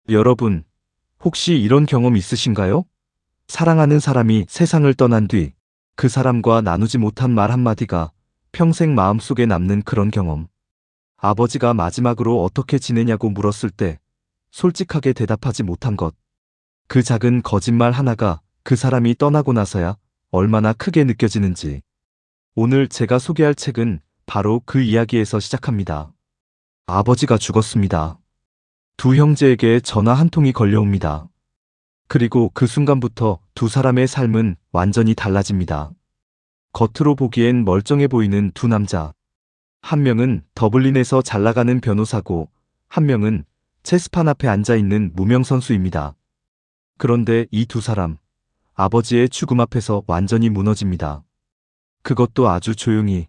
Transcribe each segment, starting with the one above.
여러분, 혹시 이런 경험 있으신가요? 사랑하는 사람이 세상을 떠난 뒤 그 사람과 나누지 못한 말 한마디가 평생 마음속에 남는 그런 경험. 아버지가 마지막으로 어떻게 지내냐고 물었을 때 솔직하게 대답하지 못한 것. 그 작은 거짓말 하나가 그 사람이 떠나고 나서야 얼마나 크게 느껴지는지. 오늘 제가 소개할 책은 바로 그 이야기에서 시작합니다. 아버지가 죽었습니다. 두 형제에게 전화 한 통이 걸려옵니다. 그리고 그 순간부터 두 사람의 삶은 완전히 달라집니다. 겉으로 보기엔 멀쩡해 보이는 두 남자. 한 명은 더블린에서 잘나가는 변호사고, 한 명은 체스판 앞에 앉아있는 무명 선수입니다. 그런데 이 두 사람, 아버지의 죽음 앞에서 완전히 무너집니다. 그것도 아주 조용히,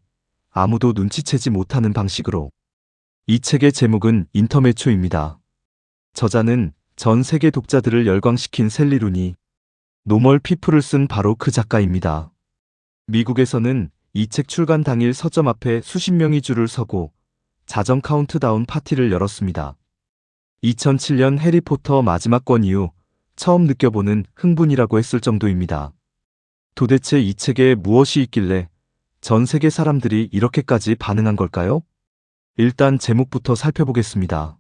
아무도 눈치채지 못하는 방식으로. 이 책의 제목은 인터메초입니다. 저자는 전 세계 독자들을 열광시킨 셀리 루니, 노멀 피플을 쓴 바로 그 작가입니다. 미국에서는 이 책 출간 당일 서점 앞에 수십 명이 줄을 서고 자정 카운트다운 파티를 열었습니다. 2007년 해리포터 마지막 권 이후 처음 느껴보는 흥분이라고 했을 정도입니다. 도대체 이 책에 무엇이 있길래 전 세계 사람들이 이렇게까지 반응한 걸까요? 일단 제목부터 살펴보겠습니다.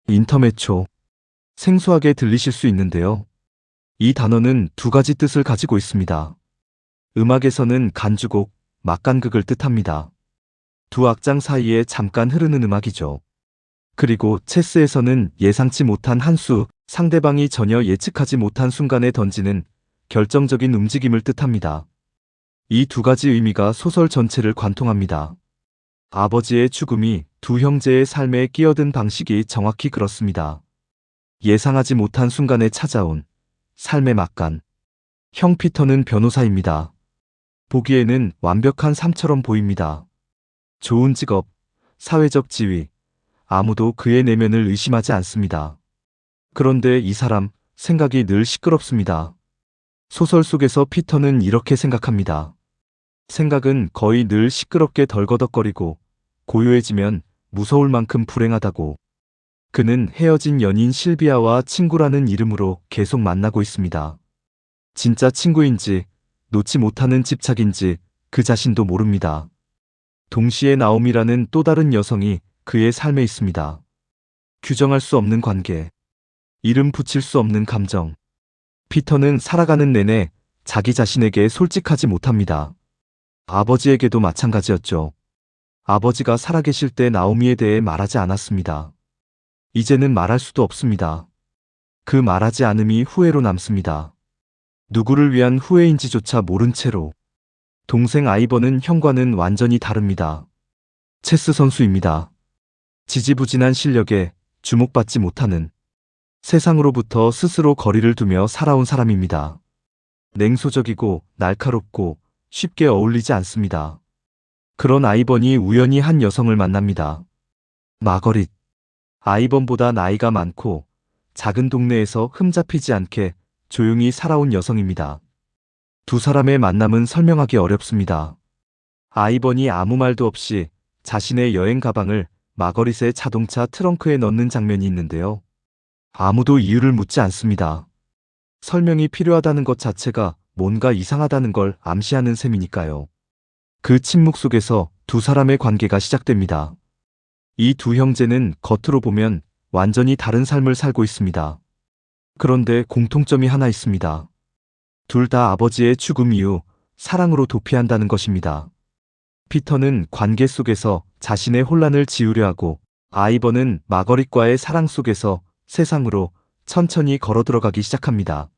인터메초. 생소하게 들리실 수 있는데요. 이 단어는 두 가지 뜻을 가지고 있습니다. 음악에서는 간주곡, 막간극을 뜻합니다. 두 악장 사이에 잠깐 흐르는 음악이죠. 그리고 체스에서는 예상치 못한 한 수, 상대방이 전혀 예측하지 못한 순간에 던지는 결정적인 움직임을 뜻합니다. 이 두 가지 의미가 소설 전체를 관통합니다. 아버지의 죽음이 두 형제의 삶에 끼어든 방식이 정확히 그렇습니다. 예상하지 못한 순간에 찾아온 삶의 막간. 형 피터는 변호사입니다. 보기에는 완벽한 삶처럼 보입니다. 좋은 직업, 사회적 지위, 아무도 그의 내면을 의심하지 않습니다. 그런데 이 사람, 생각이 늘 시끄럽습니다. 소설 속에서 피터는 이렇게 생각합니다. 생각은 거의 늘 시끄럽게 덜거덕거리고 고요해지면 무서울 만큼 불행하다고. 그는 헤어진 연인 실비아와 친구라는 이름으로 계속 만나고 있습니다. 진짜 친구인지 놓지 못하는 집착인지 그 자신도 모릅니다. 동시에 나옴이라는 또 다른 여성이 그의 삶에 있습니다. 규정할 수 없는 관계, 이름 붙일 수 없는 감정. 피터는 살아가는 내내 자기 자신에게 솔직하지 못합니다. 아버지에게도 마찬가지였죠. 아버지가 살아계실 때 나오미에 대해 말하지 않았습니다. 이제는 말할 수도 없습니다. 그 말하지 않음이 후회로 남습니다. 누구를 위한 후회인지조차 모른 채로. 동생 아이번은 형과는 완전히 다릅니다. 체스 선수입니다. 지지부진한 실력에 주목받지 못하는, 세상으로부터 스스로 거리를 두며 살아온 사람입니다. 냉소적이고 날카롭고 쉽게 어울리지 않습니다. 그런 아이번이 우연히 한 여성을 만납니다. 마거릿. 아이번보다 나이가 많고 작은 동네에서 흠잡히지 않게 조용히 살아온 여성입니다. 두 사람의 만남은 설명하기 어렵습니다. 아이번이 아무 말도 없이 자신의 여행 가방을 마거릿의 자동차 트렁크에 넣는 장면이 있는데요. 아무도 이유를 묻지 않습니다. 설명이 필요하다는 것 자체가 뭔가 이상하다는 걸 암시하는 셈이니까요. 그 침묵 속에서 두 사람의 관계가 시작됩니다. 이 두 형제는 겉으로 보면 완전히 다른 삶을 살고 있습니다. 그런데 공통점이 하나 있습니다. 둘 다 아버지의 죽음 이후 사랑으로 도피한다는 것입니다. 피터는 관계 속에서 자신의 혼란을 지우려 하고, 아이번은 마거릿과의 사랑 속에서 세상으로 천천히 걸어 들어가기 시작합니다.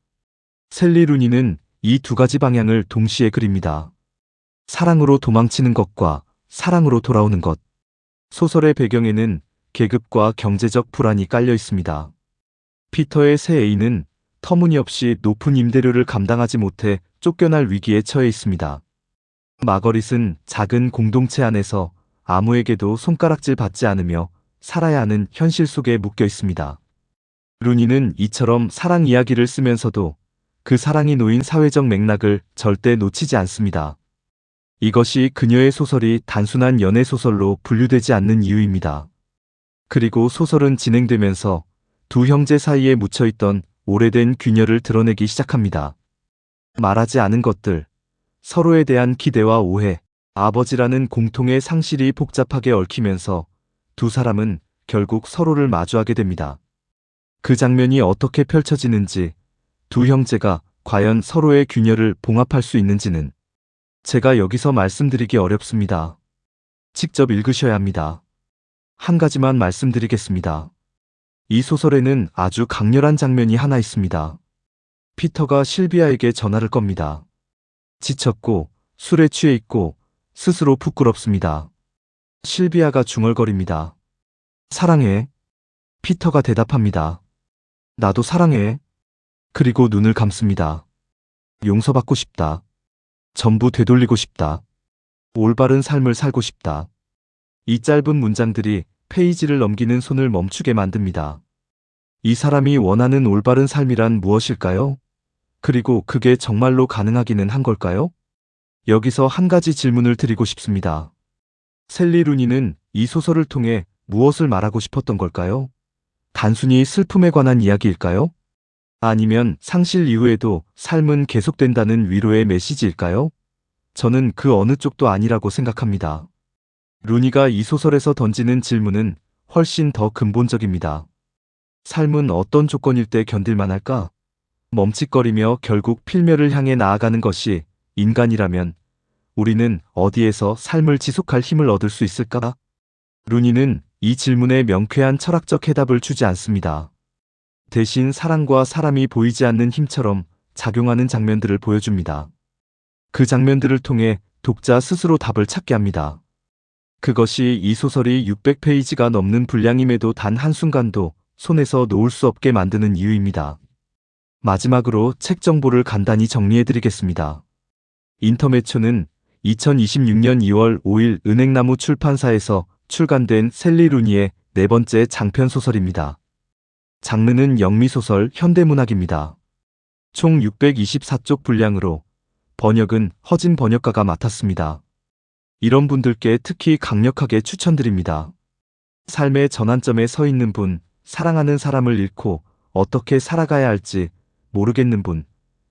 셀리 루니는 이 두 가지 방향을 동시에 그립니다. 사랑으로 도망치는 것과 사랑으로 돌아오는 것. 소설의 배경에는 계급과 경제적 불안이 깔려 있습니다. 피터의 새 애인은 터무니없이 높은 임대료를 감당하지 못해 쫓겨날 위기에 처해 있습니다. 마거릿은 작은 공동체 안에서 아무에게도 손가락질 받지 않으며 살아야 하는 현실 속에 묶여 있습니다. 루니는 이처럼 사랑 이야기를 쓰면서도 그 사랑이 놓인 사회적 맥락을 절대 놓치지 않습니다. 이것이 그녀의 소설이 단순한 연애 소설로 분류되지 않는 이유입니다. 그리고 소설은 진행되면서 두 형제 사이에 묻혀있던 오래된 균열을 드러내기 시작합니다. 말하지 않은 것들, 서로에 대한 기대와 오해, 아버지라는 공통의 상실이 복잡하게 얽히면서 두 사람은 결국 서로를 마주하게 됩니다. 그 장면이 어떻게 펼쳐지는지, 두 형제가 과연 서로의 균열을 봉합할 수 있는지는 제가 여기서 말씀드리기 어렵습니다. 직접 읽으셔야 합니다. 한 가지만 말씀드리겠습니다. 이 소설에는 아주 강렬한 장면이 하나 있습니다. 피터가 실비아에게 전화를 겁니다. 지쳤고 술에 취해 있고 스스로 부끄럽습니다. 실비아가 중얼거립니다. 사랑해. 피터가 대답합니다. 나도 사랑해. 그리고 눈을 감습니다. 용서받고 싶다. 전부 되돌리고 싶다. 올바른 삶을 살고 싶다. 이 짧은 문장들이 페이지를 넘기는 손을 멈추게 만듭니다. 이 사람이 원하는 올바른 삶이란 무엇일까요? 그리고 그게 정말로 가능하기는 한 걸까요? 여기서 한 가지 질문을 드리고 싶습니다. 셀리 루니는 이 소설을 통해 무엇을 말하고 싶었던 걸까요? 단순히 슬픔에 관한 이야기일까요? 아니면 상실 이후에도 삶은 계속된다는 위로의 메시지일까요? 저는 그 어느 쪽도 아니라고 생각합니다. 루니가 이 소설에서 던지는 질문은 훨씬 더 근본적입니다. 삶은 어떤 조건일 때 견딜만 할까? 멈칫거리며 결국 필멸을 향해 나아가는 것이 인간이라면 우리는 어디에서 삶을 지속할 힘을 얻을 수 있을까? 루니는 이 질문에 명쾌한 철학적 해답을 주지 않습니다. 대신 사랑과 사람이 보이지 않는 힘처럼 작용하는 장면들을 보여줍니다. 그 장면들을 통해 독자 스스로 답을 찾게 합니다. 그것이 이 소설이 600페이지가 넘는 분량임에도 단 한순간도 손에서 놓을 수 없게 만드는 이유입니다. 마지막으로 책 정보를 간단히 정리해드리겠습니다. 인터메초는 2026년 2월 5일 은행나무 출판사에서 출간된 셀리 루니의 네 번째 장편 소설입니다. 장르는 영미소설 현대문학입니다. 총 624쪽 분량으로 번역은 허진 번역가가 맡았습니다. 이런 분들께 특히 강력하게 추천드립니다. 삶의 전환점에 서 있는 분, 사랑하는 사람을 잃고 어떻게 살아가야 할지 모르겠는 분,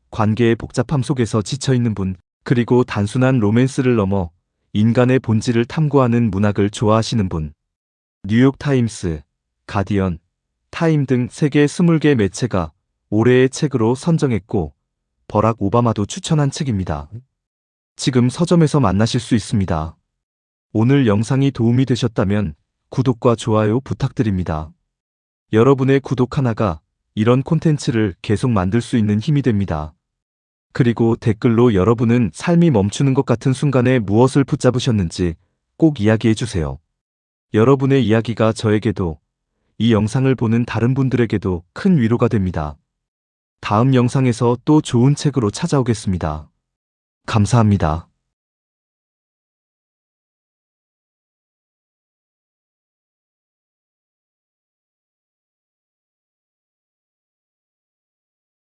관계의 복잡함 속에서 지쳐있는 분, 그리고 단순한 로맨스를 넘어 인간의 본질을 탐구하는 문학을 좋아하시는 분. 뉴욕타임스, 가디언, 타임 등 세계 20개 매체가 올해의 책으로 선정했고 버락 오바마도 추천한 책입니다. 지금 서점에서 만나실 수 있습니다. 오늘 영상이 도움이 되셨다면 구독과 좋아요 부탁드립니다. 여러분의 구독 하나가 이런 콘텐츠를 계속 만들 수 있는 힘이 됩니다. 그리고 댓글로 여러분은 삶이 멈추는 것 같은 순간에 무엇을 붙잡으셨는지 꼭 이야기해주세요. 여러분의 이야기가 저에게도 이 영상을 보는 다른 분들에게도 큰 위로가 됩니다. 다음 영상에서 또 좋은 책으로 찾아오겠습니다. 감사합니다.